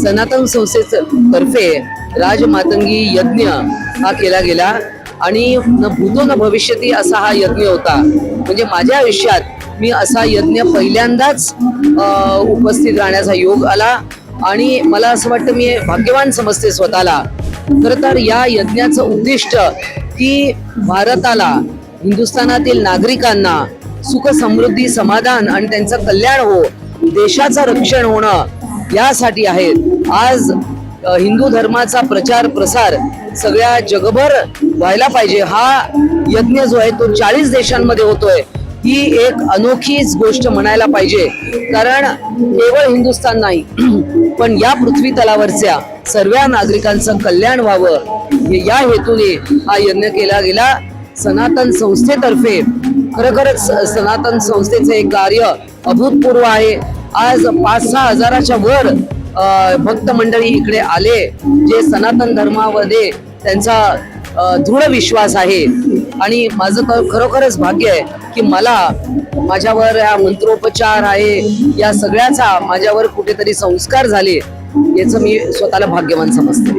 सनातन संस्थेतर्फे राजमातंगी यज्ञ हा केला गेला आणि न भूतो न भविष्यती असा हा यज्ञ होता. म्हणजे माझ्या आयुष्यात मी असा यज्ञ पहिल्यांदाच उपस्थित राहण्याचा योग आला आणि मला असं वाटतं मी भाग्यवान समजते स्वतःला. खरं तर या यज्ञाचं उद्दिष्ट की भारताला, हिंदुस्थानातील नागरिकांना सुख समृद्धी समाधान आणि त्यांचं कल्याण हो, देशाचं रक्षण होणं यासाठी आहे. आज हिंदू धर्माचा प्रचार प्रसार सगळ्या जगभर व्हायला पाहिजे. हा यज्ञ जो आहे तो 40 देशांमध्ये होतोय. ही एक अनोखीच गोष्ट म्हणायला पाहिजे, कारण केवळ हिंदुस्थान नाही पण या पृथ्वी तलावरच्या सर्व नागरिकांचं कल्याण व्हावं या हेतूने हा यज्ञ केला गेला. सनातन संस्थेतर्फे खरोखरच सनातन संस्थेचे एक कार्य अभूतपूर्व आहे. आज 5-6 हजाराच्या वर भक्त मंडळी इकडे आले, जे सनातन धर्मामध्ये त्यांचा दृढ विश्वास आहे. आणि माझं तर खरोखरच भाग्य आहे की मला माझ्यावर हा मंत्रोपचार आहे, या सगळ्याचा माझ्यावर कुठेतरी संस्कार झाले, याचं मी स्वतःला भाग्यवान समजते.